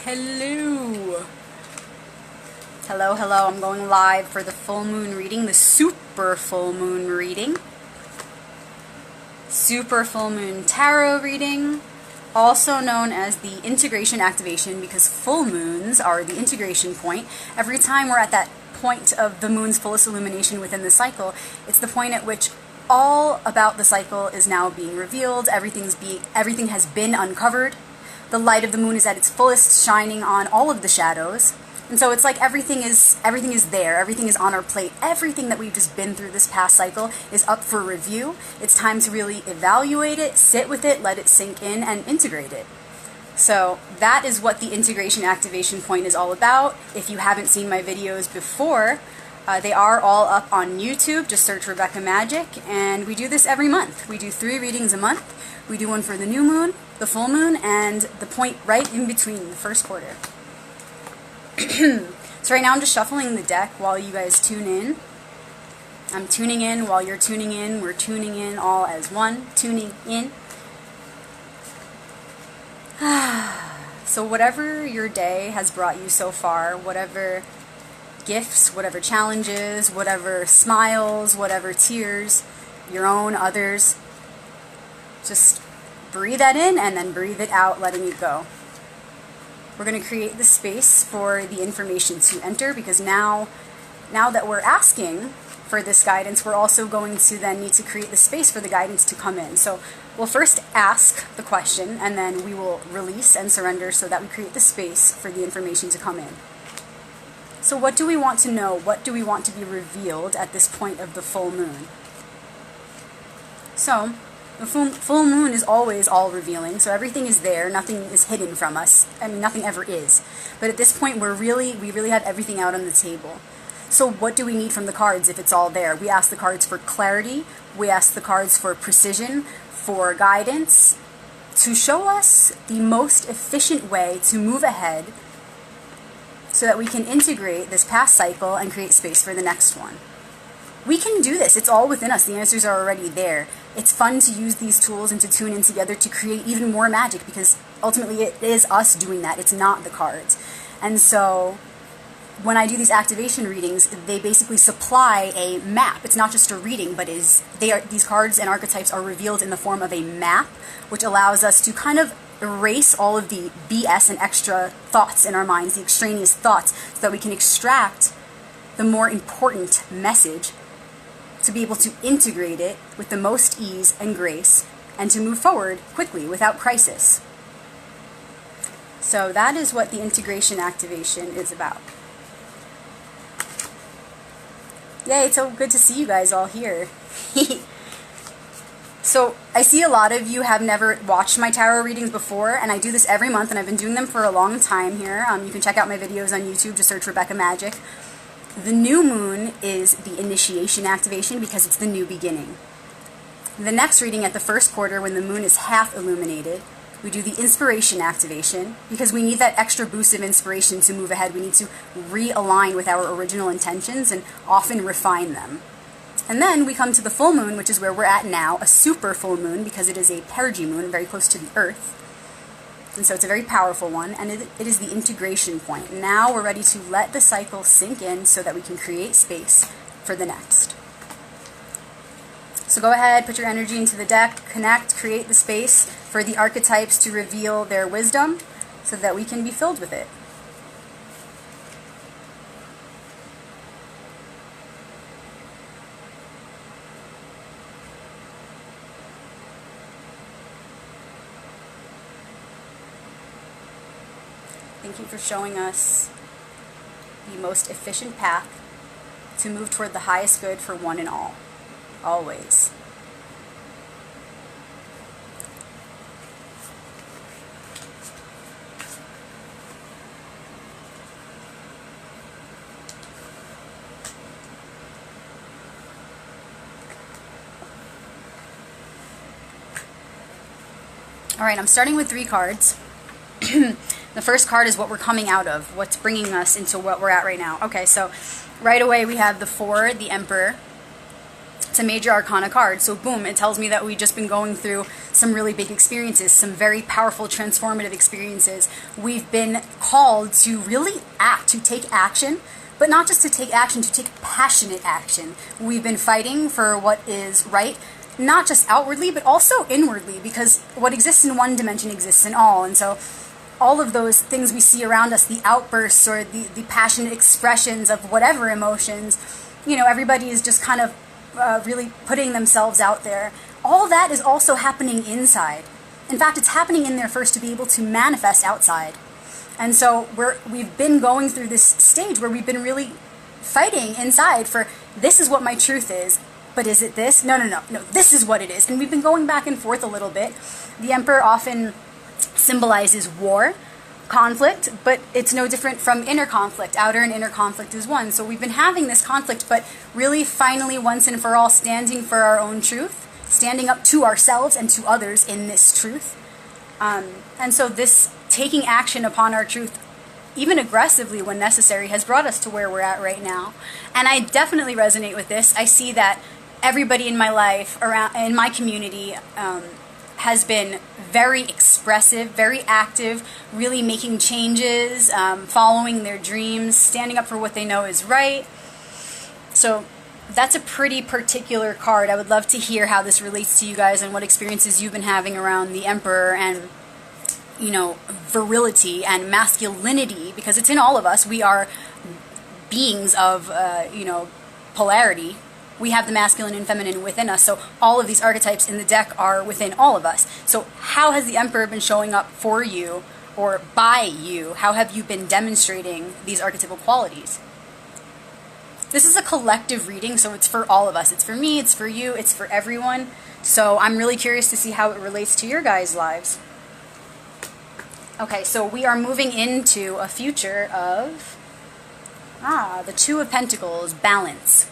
Hello. Hello. I'm going live for the full moon reading, the super full moon reading. Super full moon tarot reading, also known as the integration activation, because full moons are the integration point. Every time we're at that point of the moon's fullest illumination within the cycle, it's the point at which all about the cycle is now being revealed. Everything has been uncovered. The light of the moon is at its fullest, shining on all of the shadows. And so it's like everything is there, everything is on our plate. Everything that we've just been through this past cycle is up for review. It's time to really evaluate it, sit with it, let it sink in, and integrate it. So that is what the integration activation point is all about. If you haven't seen my videos before, they are all up on YouTube. Just search Rebecca Magic, and we do this every month. We do 3 readings a month. We do one for the new moon, the full moon, and the point right in between, the first quarter. So right now I'm just shuffling the deck while you guys tune in. I'm tuning in while you're tuning in. We're tuning in all as one, tuning in. So whatever your day has brought you so far, whatever gifts, whatever challenges, whatever smiles, whatever tears, your own, others, just breathe that in and then breathe it out, letting it go. We're going to create the space for the information to enter, because now that we're asking for this guidance, we're also going to then need to create the space for the guidance to come in. So we'll first ask the question, and then we will release and surrender so that we create the space for the information to come in. So what do we want to know? What do we want to be revealed at this point of the full moon? So the full moon is always all revealing, so everything is there, nothing is hidden from us. I mean, nothing ever is. But at this point, we really have everything out on the table. So what do we need from the cards if it's all there? We ask the cards for clarity, we ask the cards for precision, for guidance, to show us the most efficient way to move ahead so that we can integrate this past cycle and create space for the next one. We can do this. It's all within us. The answers are already there. It's fun to use these tools and to tune in together to create even more magic, because ultimately it is us doing that. It's not the cards. And so when I do these activation readings, they basically supply a map. It's not just a reading, but these cards and archetypes are revealed in the form of a map, which allows us to kind of erase all of the BS and extra thoughts in our minds, the extraneous thoughts, so that we can extract the more important message, to be able to integrate it with the most ease and grace, and to move forward quickly without crisis. So that is what the integration activation is about. Yay, it's so good to see you guys all here. So I see a lot of you have never watched my tarot readings before, and I do this every month, and I've been doing them for a long time here. You can check out my videos on YouTube, just search Rebecca Magic. The new moon is the initiation activation, because it's the new beginning. The next reading at the first quarter, when the moon is half illuminated, we do the inspiration activation, because we need that extra boost of inspiration to move ahead. We need to realign with our original intentions and often refine them. And then we come to the full moon, which is where we're at now, a super full moon, because it is a perigee moon, very close to the earth. And so it's a very powerful one, and it is the integration point. Now we're ready to let the cycle sink in so that we can create space for the next. So go ahead, put your energy into the deck, connect, create the space for the archetypes to reveal their wisdom so that we can be filled with it. Thank you for showing us the most efficient path to move toward the highest good for one and all, always. All right, I'm starting with 3 cards. The first card is what we're coming out of, what's bringing us into what we're at right now. Okay, so right away we have the 4, the Emperor. It's a major arcana card, so boom, it tells me that we've just been going through some really big experiences, some very powerful, transformative experiences. We've been called to really act, to take action, but not just to take action, to take passionate action. We've been fighting for what is right, not just outwardly, but also inwardly, because what exists in one dimension exists in all. And so all of those things we see around us, the outbursts or the passionate expressions of whatever emotions, everybody is just kind of really putting themselves out there. All that is also happening inside. In fact, it's happening in there first to be able to manifest outside. And so we've been going through this stage where we've been really fighting inside for, this is what my truth is. But is it this? No, this is what it is. And we've been going back and forth a little bit. The Emperor often symbolizes war, conflict, but it's no different from inner conflict. Outer and inner conflict is one. So we've been having this conflict, but really finally, once and for all, standing for our own truth, standing up to ourselves and to others in this truth. And so this taking action upon our truth, even aggressively when necessary, has brought us to where we're at right now. And I definitely resonate with this. I see that everybody in my life, in my community, has been very expressive, very active, really making changes, following their dreams, standing up for what they know is right. So that's a pretty particular card. I would love to hear how this relates to you guys and what experiences you've been having around the Emperor and, virility and masculinity, because it's in all of us. We are beings of, polarity. We have the masculine and feminine within us, so all of these archetypes in the deck are within all of us. So how has the Emperor been showing up for you or by you? How have you been demonstrating these archetypal qualities? This is a collective reading, so it's for all of us. It's for me, it's for you, it's for everyone. So I'm really curious to see how it relates to your guys' lives. Okay, so we are moving into a future of, the Two of Pentacles, balance.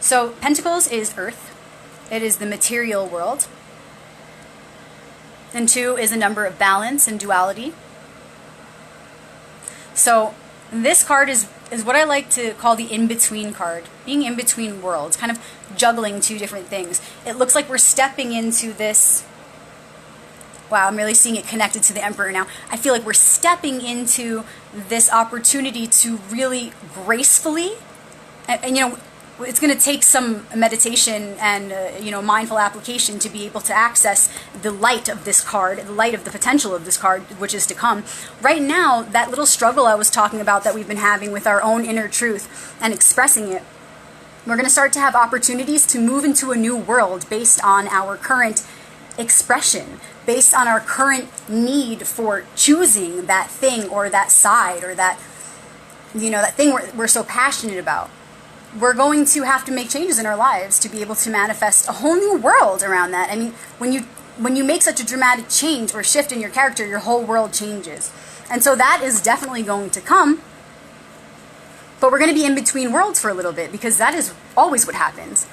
So Pentacles is Earth. It is the material world. And 2 is a number of balance and duality. So this card is what I like to call the in-between card. Being in between worlds, kind of juggling two different things. It looks like we're stepping into this. Wow, I'm really seeing it connected to the Emperor now. I feel like we're stepping into this opportunity to really gracefully, and it's going to take some meditation and mindful application to be able to access the light of this card, the light of the potential of this card, which is to come. Right now, that little struggle I was talking about that we've been having with our own inner truth and expressing it, we're going to start to have opportunities to move into a new world based on our current expression, based on our current need for choosing that thing or that side or that, that thing we're so passionate about. We're going to have to make changes in our lives to be able to manifest a whole new world around that. I mean, when you make such a dramatic change or shift in your character, your whole world changes. And so that is definitely going to come. But we're going to be in between worlds for a little bit, because that is always what happens.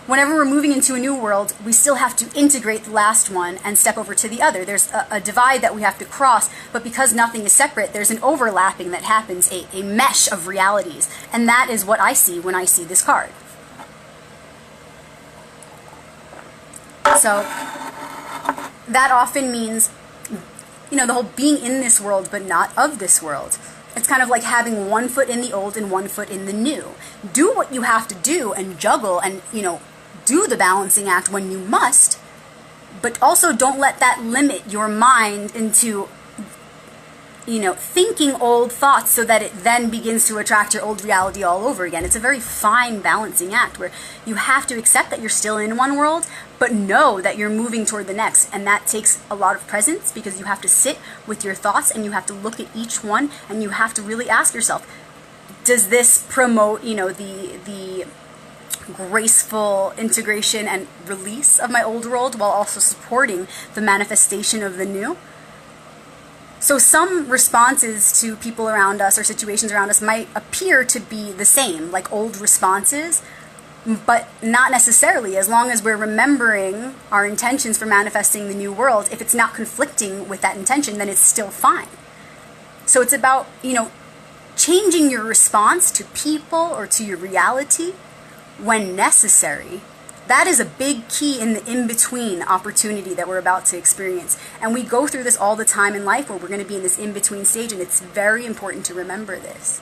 Whenever we're moving into a new world, we still have to integrate the last one and step over to the other. There's a divide that we have to cross, but because nothing is separate, there's an overlapping that happens, a mesh of realities. And that is what I see when I see this card. So that often means, the whole being in this world but not of this world. It's kind of like having one foot in the old and one foot in the new. Do what you have to do and juggle and, do the balancing act when you must, but also don't let that limit your mind into, thinking old thoughts so that it then begins to attract your old reality all over again. It's a very fine balancing act where you have to accept that you're still in one world, but know that you're moving toward the next. And that takes a lot of presence, because you have to sit with your thoughts and you have to look at each one and you have to really ask yourself, does this promote, the graceful integration and release of my old world while also supporting the manifestation of the new? So some responses to people around us or situations around us might appear to be the same, like old responses, but not necessarily. As long as we're remembering our intentions for manifesting the new world, if it's not conflicting with that intention, then it's still fine. So it's about, changing your response to people or to your reality when necessary. That is a big key in the in-between opportunity that we're about to experience. And we go through this all the time in life where we're going to be in this in-between stage, and it's very important to remember this.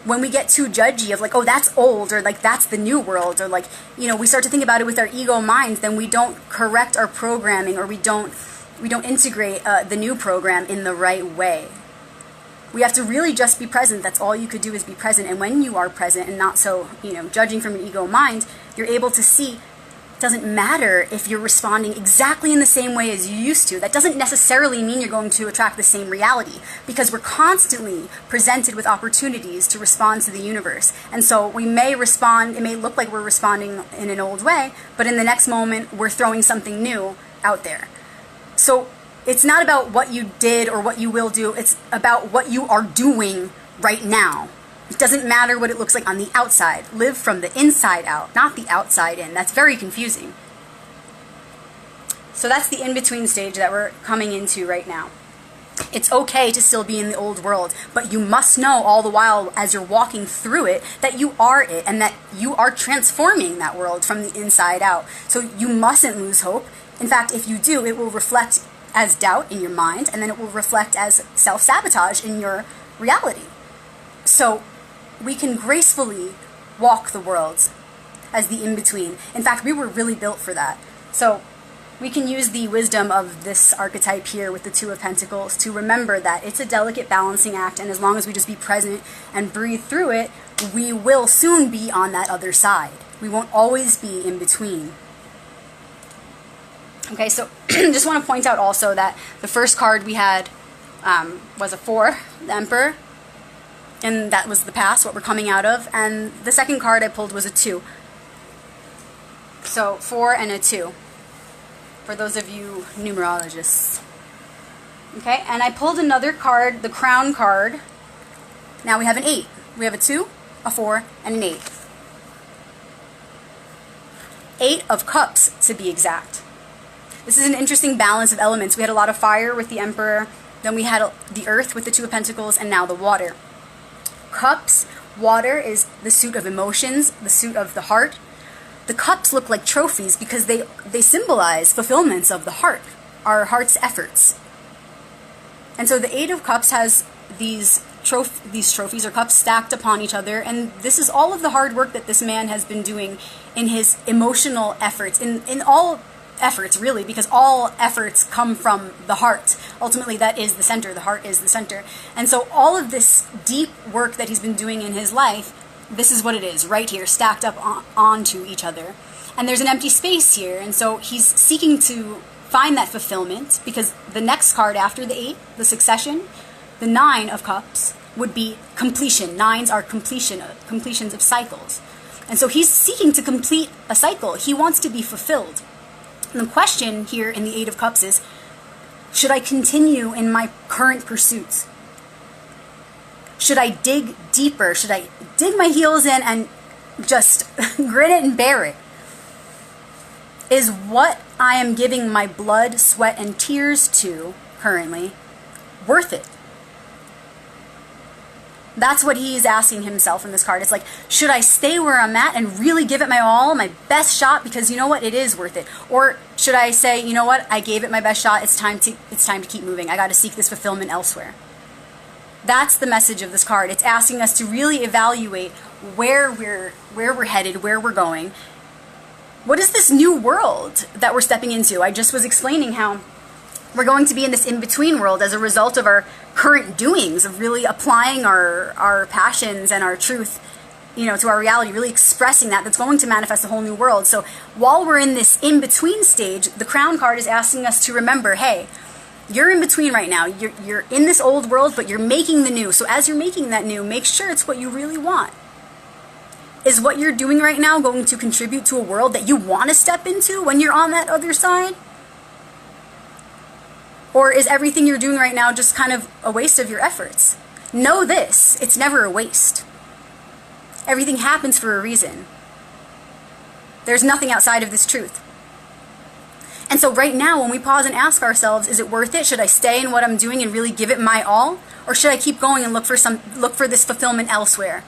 When we get too judgy of like, oh, that's old, or like, that's the new world, or like, we start to think about it with our ego minds, then we don't correct our programming, or we don't integrate the new program in the right way. We have to really just be present. That's all you could do, is be present. And when you are present and not so, judging from an ego mind, you're able to see it doesn't matter if you're responding exactly in the same way as you used to. That doesn't necessarily mean you're going to attract the same reality, because we're constantly presented with opportunities to respond to the universe. And so we may respond, it may look like we're responding in an old way, but in the next moment we're throwing something new out there. So it's not about what you did or what you will do. It's about what you are doing right now. It doesn't matter what it looks like on the outside. Live from the inside out, not the outside in. That's very confusing. So that's the in-between stage that we're coming into right now. It's okay to still be in the old world, but you must know all the while as you're walking through it that you are it, and that you are transforming that world from the inside out. So you mustn't lose hope. In fact, if you do, it will reflect as doubt in your mind, and then it will reflect as self-sabotage in your reality. So we can gracefully walk the world as the in-between. In fact, we were really built for that. So we can use the wisdom of this archetype here with the Two of Pentacles to remember that it's a delicate balancing act, and as long as we just be present and breathe through it, we will soon be on that other side. We won't always be in between. Okay, so just want to point out also that the first card we had was a 4, the Emperor, and that was the past, what we're coming out of, and the second card I pulled was a 2. So 4 and a 2, for those of you numerologists. Okay, and I pulled another card, the Crown card. Now we have an 8. We have a 2, a 4, and an 8. 8 of Cups, to be exact. This is an interesting balance of elements. We had a lot of fire with the Emperor, then we had the Earth with the Two of Pentacles, and now the water. Cups, water, is the suit of emotions, the suit of the heart. The cups look like trophies because they symbolize fulfillments of the heart, our heart's efforts. And so the 8 of Cups has these trophies or cups stacked upon each other, and this is all of the hard work that this man has been doing in his emotional efforts, in all efforts really, because all efforts come from the heart. Ultimately, that is the center. The heart is the center. And so all of this deep work that he's been doing in his life, this is what it is, right here, stacked up onto each other. And there's an empty space here, and so he's seeking to find that fulfillment, because the next card after the 8, the Succession, the 9 of Cups, would be completion. 9s are completions of cycles. And so he's seeking to complete a cycle. He wants to be fulfilled. And the question here in the 8 of Cups is, should I continue in my current pursuits? Should I dig deeper? Should I dig my heels in and just grit it and bear it? Is what I am giving my blood, sweat, and tears to currently worth it? That's what he's asking himself in this card. It's like, should I stay where I'm at and really give it my all, my best shot, because you know what, it is worth it? Or should I say, you know what, I gave it my best shot, it's time to keep moving. I got to seek this fulfillment elsewhere. That's the message of this card. It's asking us to really evaluate where we're headed, where we're going. What is this new world that we're stepping into? I just was explaining how we're going to be in this in-between world as a result of our current doings, of really applying our passions and our truth, to our reality, really expressing that's going to manifest a whole new world. So while we're in this in-between stage, the Crown card is asking us to remember, hey, you're in between right now. You're in this old world, but you're making the new. So as you're making that new, make sure it's what you really want. Is what you're doing right now going to contribute to a world that you want to step into when you're on that other side? Or is everything you're doing right now just kind of a waste of your efforts? Know this, it's never a waste. Everything happens for a reason. There's nothing outside of this truth. And so right now, when we pause and ask ourselves, is it worth it? Should I stay in what I'm doing and really give it my all? Or should I keep going and look for this fulfillment elsewhere?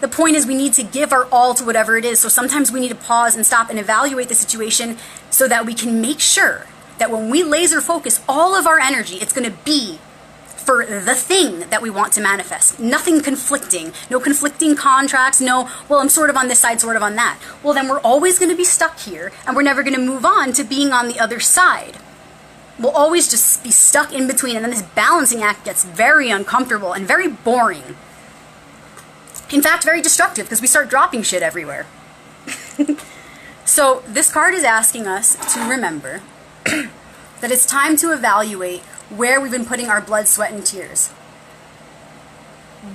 The point is we need to give our all to whatever it is. So sometimes we need to pause and stop and evaluate the situation so that we can make sure that when we laser focus all of our energy, it's going to be for the thing that we want to manifest. Nothing conflicting. No conflicting contracts. No, well, I'm sort of on this side, sort of on that. Well, then we're always going to be stuck here, and we're never going to move on to being on the other side. We'll always just be stuck in between, and then this balancing act gets very uncomfortable and very boring. In fact, very destructive, because we start dropping shit everywhere. So this card is asking us to remember that it's time to evaluate where we've been putting our blood, sweat, and tears.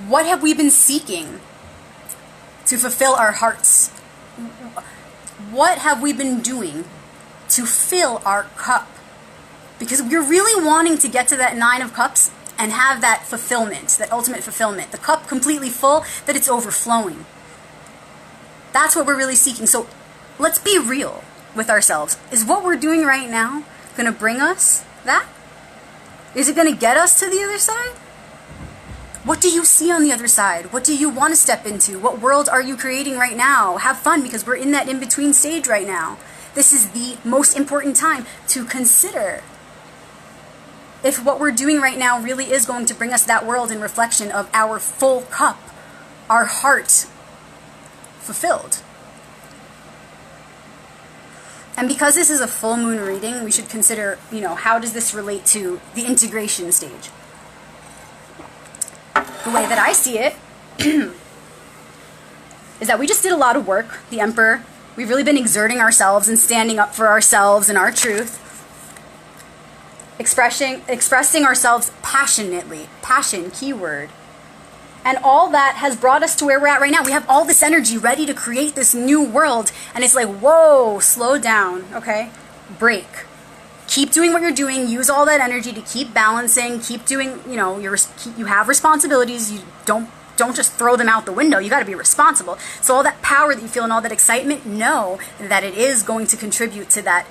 What have we been seeking to fulfill our hearts? What have we been doing to fill our cup? Because we're really wanting to get to that 9 of Cups and have that fulfillment, that ultimate fulfillment. The cup completely full, that it's overflowing. That's what we're really seeking. So let's be real with ourselves. Is what we're doing right now going to bring us that? Is it going to get us to the other side? What do you see on the other side? What do you want to step into? What world are you creating right now? Have fun, because we're in that in-between stage right now. This is the most important time to consider if what we're doing right now really is going to bring us that world in reflection of our full cup, our heart fulfilled. And because this is a full moon reading, we should consider, how does this relate to the integration stage? The way that I see it is that we just did a lot of work, the Emperor. We've really been exerting ourselves and standing up for ourselves and our truth. Expressing ourselves passionately. Passion, keyword. And all that has brought us to where we're at right now. We have all this energy ready to create this new world. And it's like, whoa, slow down, okay? Break. Keep doing what you're doing. Use all that energy to keep balancing. Keep doing, you have responsibilities. You don't just throw them out the window. You got to be responsible. So all that power that you feel and all that excitement, know that it is going to contribute to that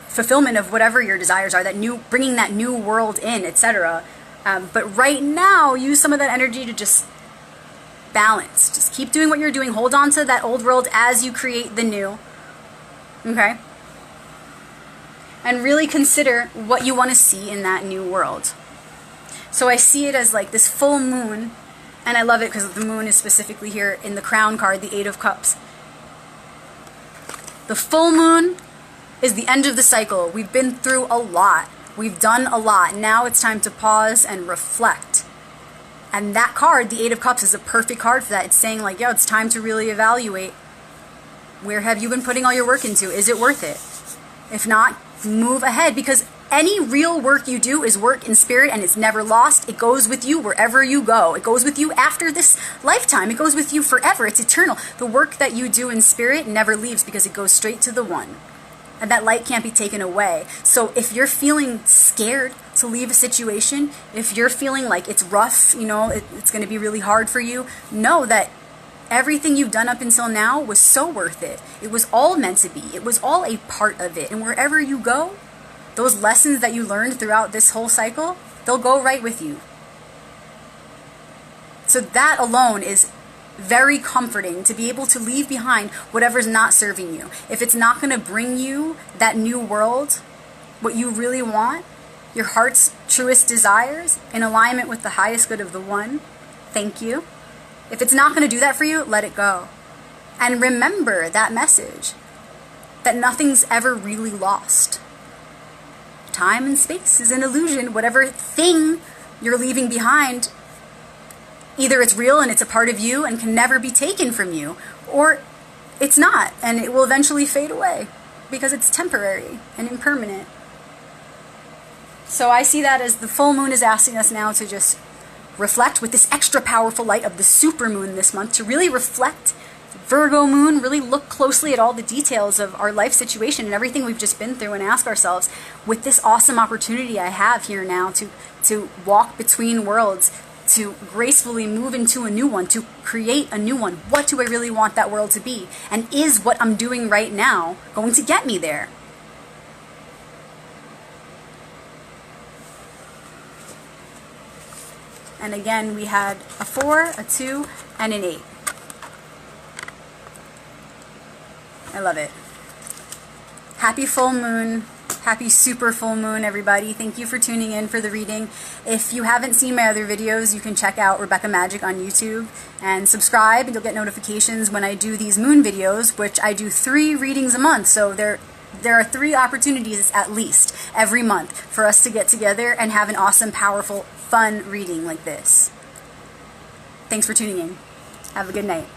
fulfillment of whatever your desires are, bringing that new world in, etc. But right now, use some of that energy to just balance. Just keep doing what you're doing. Hold on to that old world as you create the new. Okay? And really consider what you want to see in that new world. So I see it as like this full moon, and I love it because the moon is specifically here in the Crown card, the 8 of Cups. The full moon is the end of the cycle. We've been through a lot. We've done a lot. Now it's time to pause and reflect. And that card, the 8 of Cups, is a perfect card for that. It's saying like, it's time to really evaluate. Where have you been putting all your work into? Is it worth it? If not, move ahead, because any real work you do is work in spirit, and it's never lost. It goes with you wherever you go. It goes with you after this lifetime. It goes with you forever. It's eternal. The work that you do in spirit never leaves, because it goes straight to the one. And that light can't be taken away. So if you're feeling scared to leave a situation, if you're feeling like it's rough, it's going to be really hard for you, know that everything you've done up until now was so worth it. It was all meant to be. It was all a part of it. And wherever you go, those lessons that you learned throughout this whole cycle, they'll go right with you. So that alone is very comforting, to be able to leave behind whatever's not serving you. If it's not going to bring you that new world, what you really want, your heart's truest desires, in alignment with the highest good of the one, thank you. If it's not going to do that for you, let it go. And remember that message, that nothing's ever really lost. Time and space is an illusion. Whatever thing you're leaving behind, either it's real and it's a part of you and can never be taken from you, or it's not, and it will eventually fade away because it's temporary and impermanent. So I see that as the full moon is asking us now to just reflect with this extra powerful light of the super moon this month, to really reflect. Virgo moon, really look closely at all the details of our life situation and everything we've just been through, and ask ourselves, with this awesome opportunity I have here now to walk between worlds, to gracefully move into a new one, to create a new one, what do I really want that world to be? And is what I'm doing right now going to get me there? And again, we had a 4, a 2, and an 8. I love it. Happy full moon. Happy super full moon, everybody. Thank you for tuning in for the reading. If you haven't seen my other videos, you can check out Rebecca Magic on YouTube and subscribe, and you'll get notifications when I do these moon videos, which I do 3 readings a month. So there are 3 opportunities at least every month for us to get together and have an awesome, powerful, fun reading like this. Thanks for tuning in. Have a good night.